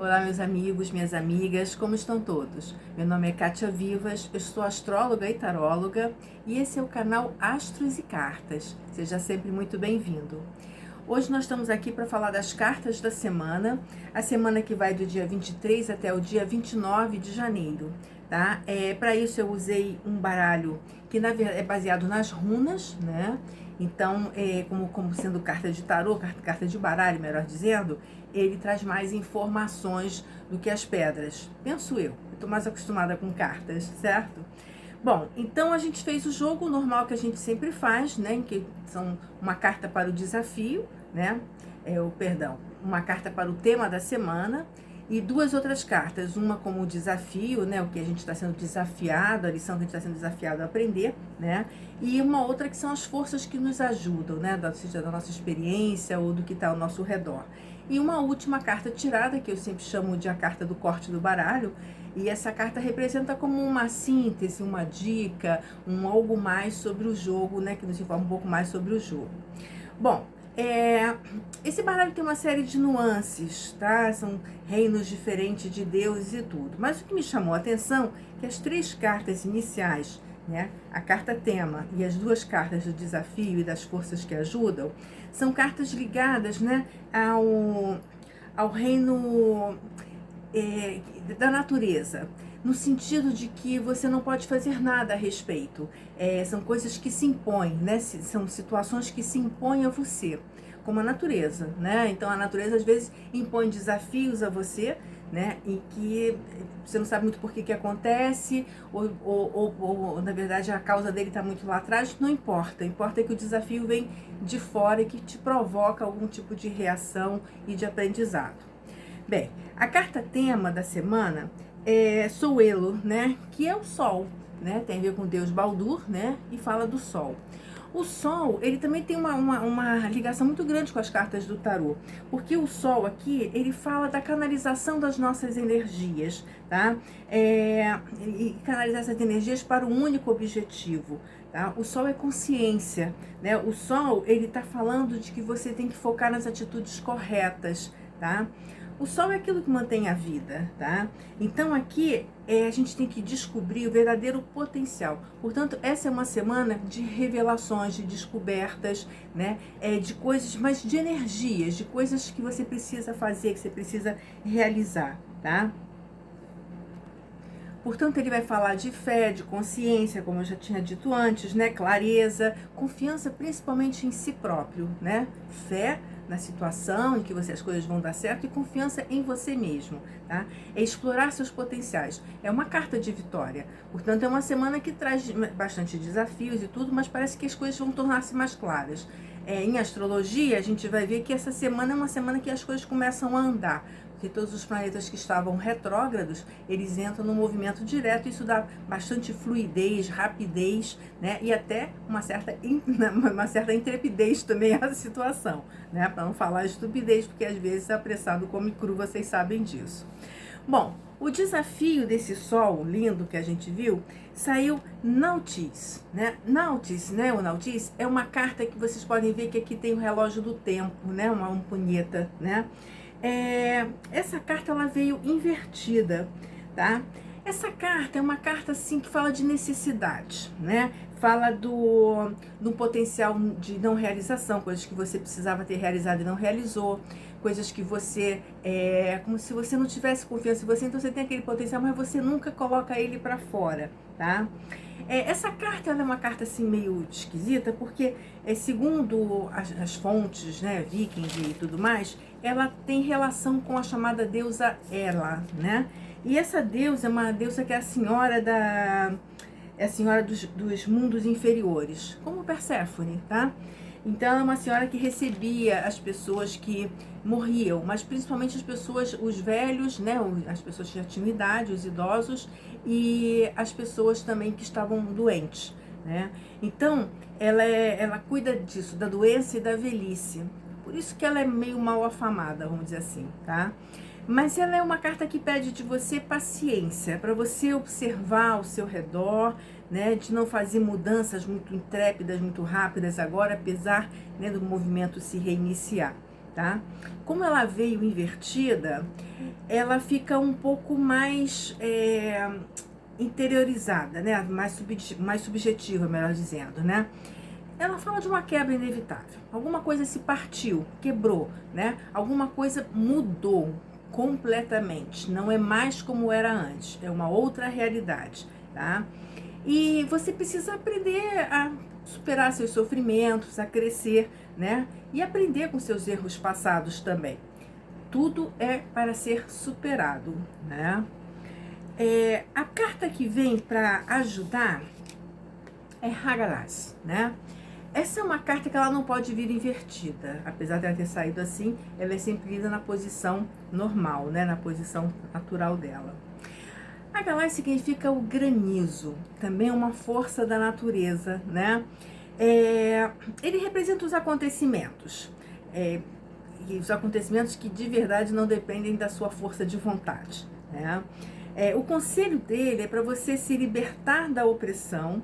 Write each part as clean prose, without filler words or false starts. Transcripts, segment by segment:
Olá, meus amigos, minhas amigas, como estão todos? Meu nome é Kátia Vivas, eu sou astróloga e taróloga e esse é o canal Astros e Cartas. Seja sempre muito bem-vindo. Hoje nós estamos aqui para falar das cartas da semana, a semana que vai do dia 23 até o dia 29 de janeiro, tá? Para isso eu usei um baralho que na verdade é baseado nas runas, né? Então, como sendo carta de tarô, carta de baralho, melhor dizendo, ele traz mais informações do que as pedras. Penso eu estou mais acostumada com cartas, certo? Bom, então a gente fez o jogo normal que a gente sempre faz, né? Que são uma carta para o desafio, né? Uma carta para o tema da semana e duas outras cartas, uma como desafio, né? O que a gente está sendo desafiado, a lição que a gente está sendo desafiado a aprender, né? E uma outra que são as forças que nos ajudam, né? Seja da nossa experiência ou do que está ao nosso redor. E uma última carta tirada, que eu sempre chamo de a carta do corte do baralho, e essa carta representa como uma síntese, uma dica, algo mais sobre o jogo, né? Que nos informa um pouco mais sobre o jogo. Bom, esse baralho tem uma série de nuances, tá? São reinos diferentes de deuses e tudo. Mas o que me chamou a atenção é que as três cartas iniciais, né? A carta tema e as duas cartas do desafio e das forças que ajudam, são cartas ligadas, né, ao reino da natureza, no sentido de que você não pode fazer nada a respeito. São coisas que se impõem, né? São situações que se impõem a você, como a natureza, né? Então a natureza às vezes impõe desafios a você, né? E que você não sabe muito por que acontece, ou na verdade a causa dele está muito lá atrás, não importa. Importa que o desafio vem de fora e que te provoca algum tipo de reação e de aprendizado. Bem, a carta tema da semana é Soelo, né? Que é o Sol, né? Tem a ver com o deus Baldur, né? E fala do Sol. O Sol, ele também tem uma ligação muito grande com as cartas do tarô, porque o Sol aqui, ele fala da canalização das nossas energias, tá? E canalizar essas energias para um único objetivo, tá? O Sol é consciência, né? O Sol, ele tá falando de que você tem que focar nas atitudes corretas, tá? O Sol é aquilo que mantém a vida, tá? Então aqui a gente tem que descobrir o verdadeiro potencial. Portanto, essa é uma semana de revelações, de descobertas, né? De coisas, mas de energias, de coisas que você precisa fazer, que você precisa realizar, tá? Portanto, ele vai falar de fé, de consciência, como eu já tinha dito antes, né? Clareza, confiança principalmente em si próprio, né? Fé na situação em que as coisas vão dar certo e confiança em você mesmo, tá? É explorar seus potenciais. É uma carta de vitória. Portanto, é uma semana que traz bastante desafios e tudo, mas parece que as coisas vão tornar-se mais claras. Em astrologia, a gente vai ver que essa semana é uma semana que as coisas começam a andar, porque todos os planetas que estavam retrógrados, eles entram no movimento direto, isso dá bastante fluidez, rapidez, né? E até uma certa intrepidez também à situação, né? Para não falar estupidez, porque às vezes apressado come cru, vocês sabem disso. Bom, o desafio desse Sol lindo que a gente viu, saiu Nautis, né? Nautis, né? O Nautis é uma carta que vocês podem ver que aqui tem o relógio do tempo, né? Uma punheta, né? Essa carta ela veio invertida, tá? Essa carta é uma carta assim que fala de necessidade, né? Fala do potencial de não realização, coisas que você precisava ter realizado e não realizou, coisas que você, como se você não tivesse confiança em você, então você tem aquele potencial, mas você nunca coloca ele para fora, tá? Essa carta ela é uma carta assim meio esquisita, porque segundo as fontes, né, vikings e tudo mais, ela tem relação com a chamada deusa Ela, né? E essa deusa é uma deusa que é a senhora dos mundos inferiores, como Perséfone, tá? Então ela é uma senhora que recebia as pessoas que morriam, mas principalmente as pessoas, os velhos, né? As pessoas que já tinham idade, os idosos e as pessoas também que estavam doentes, né? Então ela cuida disso, da doença e da velhice. Por isso que ela é meio mal afamada, vamos dizer assim, tá? Mas ela é uma carta que pede de você paciência, para você observar ao seu redor, né, de não fazer mudanças muito intrépidas, muito rápidas agora, apesar, né, do movimento se reiniciar, tá? Como ela veio invertida, ela fica um pouco mais interiorizada, né? Mais subjetiva, melhor dizendo, né? Ela fala de uma quebra inevitável. Alguma coisa se partiu, quebrou, né? Alguma coisa mudou completamente. Não é mais como era antes. É uma outra realidade, tá? E você precisa aprender a superar seus sofrimentos, a crescer, né? E aprender com seus erros passados também. Tudo é para ser superado, né? A carta que vem para ajudar é Hagalaz, né? Essa é uma carta que ela não pode vir invertida. Apesar de ela ter saído assim, ela é sempre lida na posição normal, né? Na posição natural dela. Hagalaz significa o granizo, também é uma força da natureza, né? Ele representa os acontecimentos. E os acontecimentos que de verdade não dependem da sua força de vontade, né? O conselho dele é para você se libertar da opressão,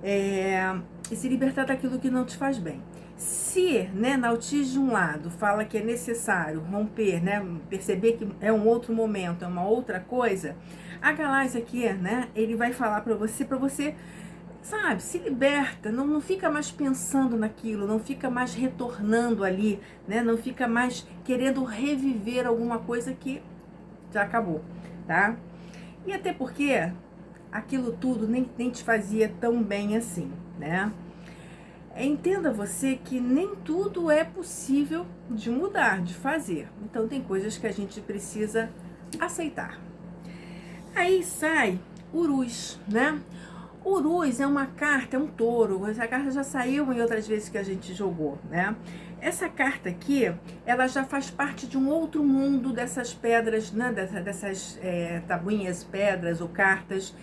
e se libertar daquilo que não te faz bem. Se, né, Nautis de um lado fala que é necessário romper, né, perceber que é um outro momento, é uma outra coisa, Hagalaz aqui, né, ele vai falar para você, sabe, se liberta, não fica mais pensando naquilo, não fica mais retornando ali, né, não fica mais querendo reviver alguma coisa que já acabou, tá? E até porque aquilo tudo nem te fazia tão bem assim, né? Entenda você que nem tudo é possível de mudar, de fazer. Então tem coisas que a gente precisa aceitar. Aí sai Uruz, né? Uruz é uma carta, é um touro. Essa carta já saiu em outras vezes que a gente jogou, né? Essa carta aqui, ela já faz parte de um outro mundo dessas pedras, né? Dessas tabuinhas, pedras ou cartas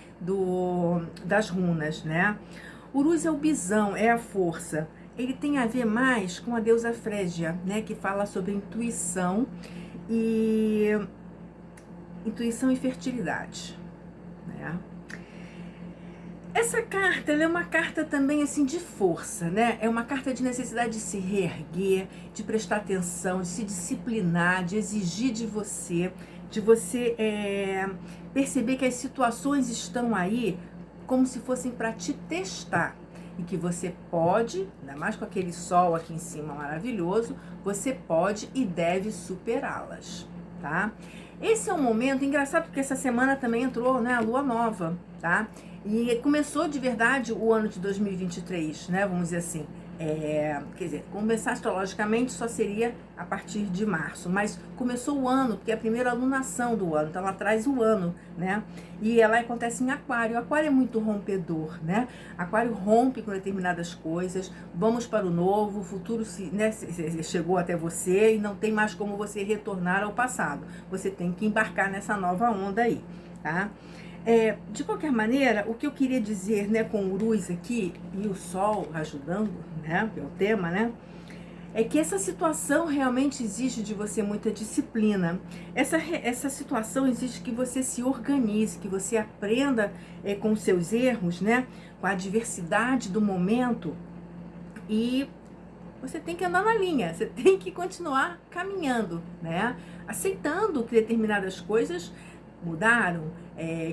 das runas, né? Uruz é o bisão, é a força. Ele tem a ver mais com a deusa Frégia, né? Que fala sobre e intuição e fertilidade, né? Essa carta, ela é uma carta também assim de força, né? É uma carta de necessidade de se reerguer, de prestar atenção, de se disciplinar, de exigir de você perceber que as situações estão aí como se fossem para te testar e que você pode, ainda mais com aquele sol aqui em cima maravilhoso, você pode e deve superá-las, tá? Esse é um momento engraçado porque essa semana também entrou, né, a lua nova, tá? E começou de verdade o ano de 2023, né? Vamos dizer assim. Quer dizer, começar astrologicamente só seria a partir de março, mas começou o ano, porque é a primeira alunação do ano, então ela traz o ano, né? E ela acontece em Aquário. Aquário é muito rompedor, né? Aquário rompe com determinadas coisas, vamos para o novo, o futuro chegou até você e não tem mais como você retornar ao passado. Você tem que embarcar nessa nova onda aí, tá? De qualquer maneira, o que eu queria dizer, né, com o Uruz aqui, e o Sol ajudando, né, que é o tema, né, é que essa situação realmente exige de você muita disciplina. Essa situação exige que você se organize, que você aprenda com os seus erros, né, com a diversidade do momento, e você tem que andar na linha, você tem que continuar caminhando, né, aceitando que determinadas coisas mudaram,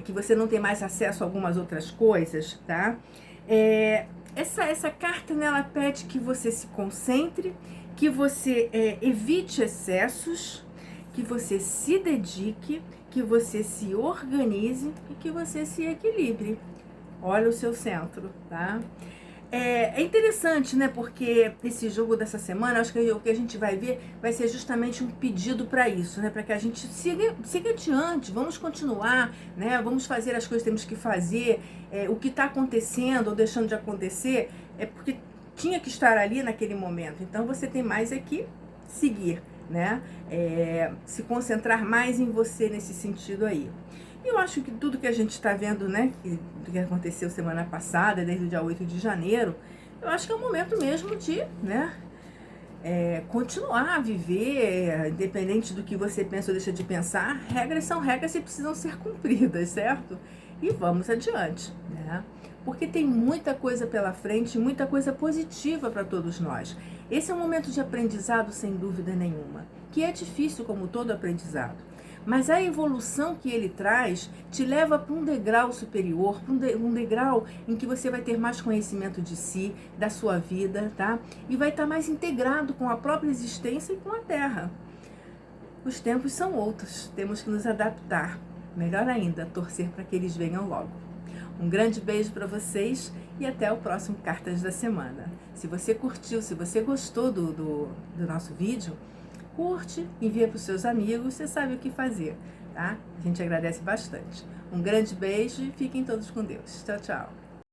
que você não tem mais acesso a algumas outras coisas, tá? Essa carta, né, ela pede que você se concentre, que você evite excessos, que você se dedique, que você se organize e que você se equilibre. Olha o seu centro, tá? É interessante, né? Porque esse jogo dessa semana, acho que o que a gente vai ver vai ser justamente um pedido para isso, né? Para que a gente siga adiante, vamos continuar, né? Vamos fazer as coisas que temos que fazer. O que está acontecendo ou deixando de acontecer é porque tinha que estar ali naquele momento. Então você tem mais é que seguir, né? Se concentrar mais em você nesse sentido aí. E eu acho que tudo que a gente está vendo, né, do que aconteceu semana passada, desde o dia 8 de janeiro, eu acho que é o momento mesmo de, né, continuar a viver, independente do que você pensa ou deixa de pensar. Regras são regras e precisam ser cumpridas, certo? E vamos adiante, né? porque tem muita coisa pela frente, muita coisa positiva para todos nós. Esse é um momento de aprendizado, sem dúvida nenhuma, que é difícil como todo aprendizado. Mas a evolução que ele traz te leva para um degrau superior, para um degrau em que você vai ter mais conhecimento de si, da sua vida, tá? E vai estar mais integrado com a própria existência e com a Terra. Os tempos são outros, temos que nos adaptar. Melhor ainda, torcer para que eles venham logo. Um grande beijo para vocês e até o próximo Cartas da Semana. Se você curtiu, se você gostou do nosso vídeo, curte, envia para os seus amigos, você sabe o que fazer, tá? A gente agradece bastante. Um grande beijo e fiquem todos com Deus. Tchau, tchau.